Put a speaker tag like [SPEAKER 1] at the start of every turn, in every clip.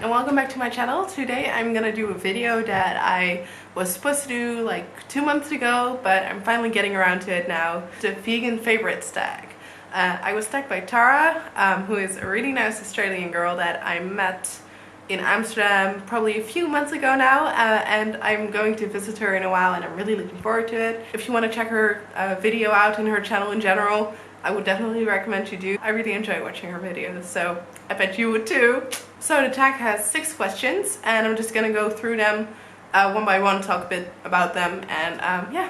[SPEAKER 1] and welcome back to my channel. Today I'm gonna do a video that I was supposed to do like 2 months ago, but I'm finally getting around to it now. The vegan favorites tag. I was tagged by Thara, who is a really nice Australian girl that I met in Amsterdam probably a few months ago now, and I'm going to visit her in a while and I'm really looking forward to it. If you want to check her video out and her channel in general, I would definitely recommend you do. I really enjoy watching her videos, so I bet you would too. So the tag has 6 questions and I'm just gonna go through them one by one, talk a bit about them, and yeah,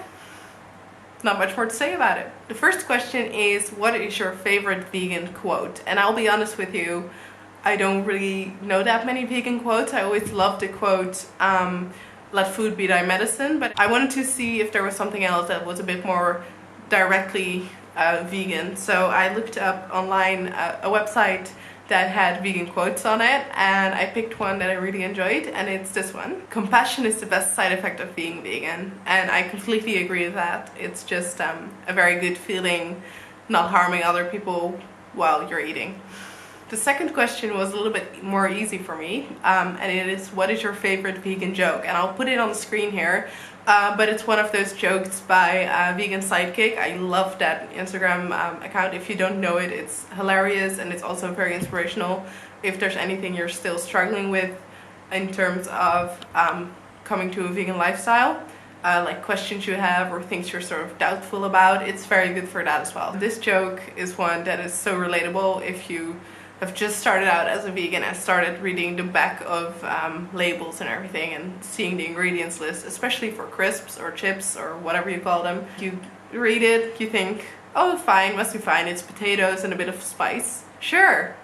[SPEAKER 1] not much more to say about it. The first question is, what is your favorite vegan quote? And I'll be honest with you, I don't really know that many vegan quotes. I always loved the quote, let food be thy medicine, but I wanted to see if there was something else that was a bit more directly vegan. So I looked up online a website that had vegan quotes on it, and I picked one that I really enjoyed, and it's this one. Compassion is the best side effect of being vegan. And I completely agree with that. It's just a very good feeling not harming other people while you're eating. The second question was a little bit more easy for me, and it is, what is your favorite vegan joke? And I'll put it on the screen here, but it's one of those jokes by Vegan Sidekick. I love that Instagram account. If you don't know it, it's hilarious and it's also very inspirational if there's anything you're still struggling with in terms of coming to a vegan lifestyle. Like questions you have or things you're sort of doubtful about, it's very good for that as well. This joke is one that is so relatable if you have just started out as a vegan and started reading the back of labels and everything and seeing the ingredients list, especially for crisps or chips or whatever you call them. You read it, you think, oh fine, must be fine, it's potatoes and a bit of spice. Sure.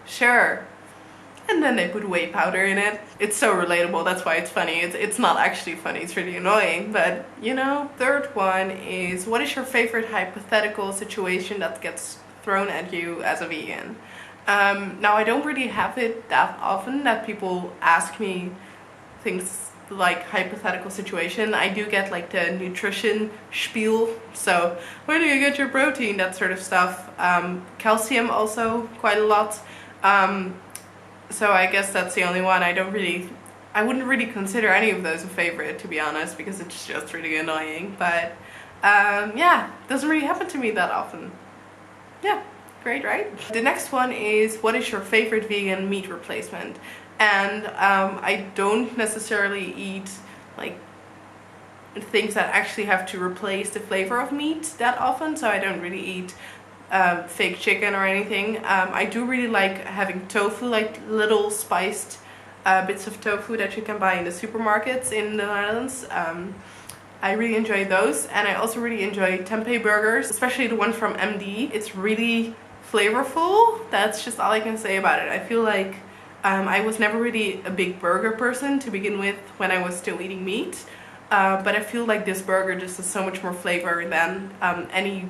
[SPEAKER 1] And then they put whey powder in it. It's so relatable, that's why it's funny. It's not actually funny, it's really annoying, but you know. Third one is, what is your favorite hypothetical situation that gets thrown at you as a vegan? Now I don't really have it that often that people ask me things like hypothetical situation. I do get like the nutrition spiel, so where do you get your protein, that sort of stuff. Calcium also quite a lot. So I guess that's the only one. I wouldn't really consider any of those a favorite, to be honest, because it's just really annoying. But yeah, doesn't really happen to me that often. Yeah. Great, right? The next one is, what is your favorite vegan meat replacement? And I don't necessarily eat like things that actually have to replace the flavor of meat that often, so I don't really eat fake chicken or anything. I do really like having tofu, like little spiced bits of tofu that you can buy in the supermarkets in the Netherlands. I really enjoy those, and I also really enjoy tempeh burgers, especially the one from MD. It's really flavorful. That's just all I can say about it. I feel like I was never really a big burger person to begin with when I was still eating meat, but I feel like this burger just has so much more flavor than any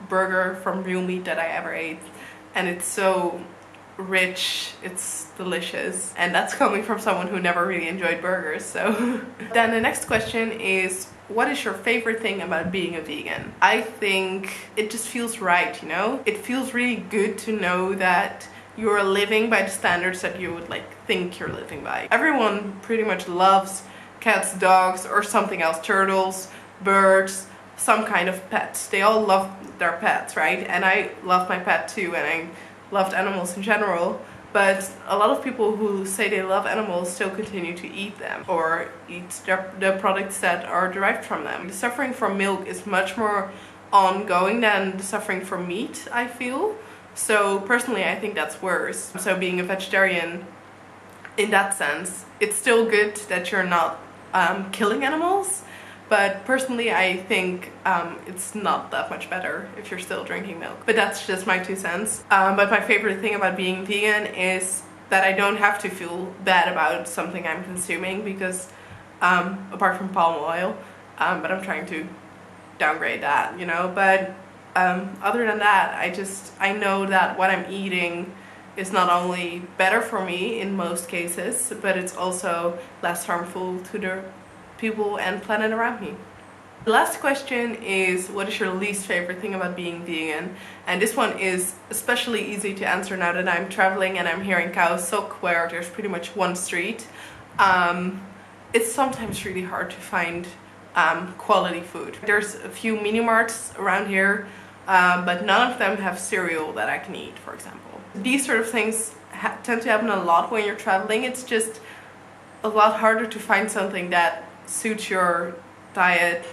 [SPEAKER 1] burger from real meat that I ever ate, and it's so rich, it's delicious, and that's coming from someone who never really enjoyed burgers. So then the next question is, what is your favorite thing about being a vegan? I think it just feels right, you know? It feels really good to know that you're living by the standards that you would like think you're living by. Everyone pretty much loves cats, dogs, or something else, turtles, birds, some kind of pets. They all love their pets, right? And I love my pet too, and I loved animals in general. But a lot of people who say they love animals still continue to eat them or eat the products that are derived from them. The suffering from milk is much more ongoing than the suffering from meat, I feel. So personally, I think that's worse. So being a vegetarian, in that sense, it's still good that you're not killing animals. But personally, I think it's not that much better if you're still drinking milk. But that's just my 2 cents. But my favorite thing about being vegan is that I don't have to feel bad about something I'm consuming, because apart from palm oil, but I'm trying to downgrade that, you know. But other than that, I know that what I'm eating is not only better for me in most cases, but it's also less harmful to the people and planet around me. The last question is, what is your least favorite thing about being vegan? And this one is especially easy to answer now that I'm traveling and I'm here in Kaohsiung, where there's pretty much one street. It's sometimes really hard to find quality food. There's a few mini marts around here, but none of them have cereal that I can eat, for example. These sort of things tend to happen a lot when you're traveling. It's just a lot harder to find something that suits your diet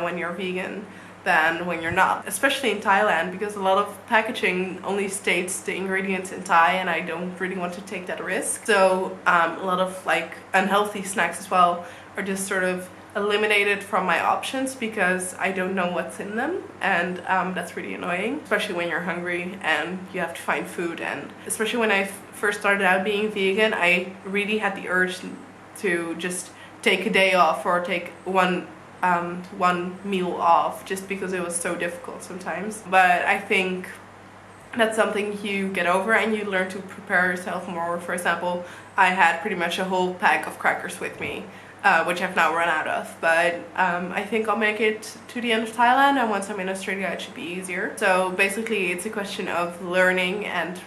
[SPEAKER 1] when you're vegan than when you're not, especially in Thailand, because a lot of packaging only states the ingredients in Thai and I don't really want to take that risk. So a lot of like unhealthy snacks as well are just sort of eliminated from my options because I don't know what's in them, and that's really annoying, especially when you're hungry and you have to find food. And especially when I first started out being vegan, I really had the urge to just take a day off or take one meal off, just because it was so difficult sometimes. But I think that's something you get over and you learn to prepare yourself more. For example, I had pretty much a whole pack of crackers with me, which I've now run out of, but I think I'll make it to the end of Thailand, and once I'm in Australia it should be easier. So basically it's a question of learning and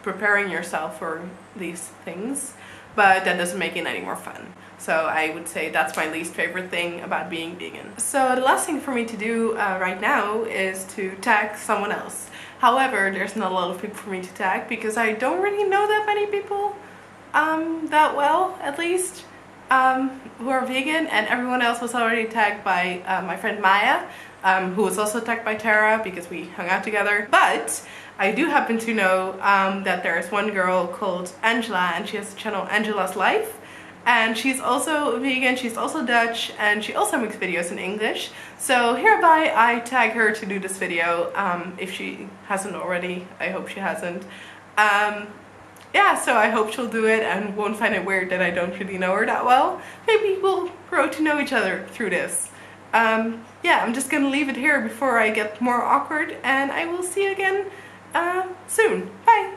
[SPEAKER 1] preparing yourself for these things, but that doesn't make it any more fun. So I would say that's my least favorite thing about being vegan. So the last thing for me to do right now is to tag someone else. However, there's not a lot of people for me to tag because I don't really know that many people that well, at least, who are vegan, and everyone else was already tagged by my friend Maya, who was also tagged by Thara because we hung out together. But I do happen to know that there's one girl called Angela, and she has the channel Angela's Life, and she's also vegan, she's also Dutch, and she also makes videos in English. So hereby I tag her to do this video, if she hasn't already. I hope she hasn't. Yeah, so I hope she'll do it and won't find it weird that I don't really know her that well. Maybe we'll grow to know each other through this. Yeah, I'm just gonna leave it here before I get more awkward, and I will see you again soon. Bye!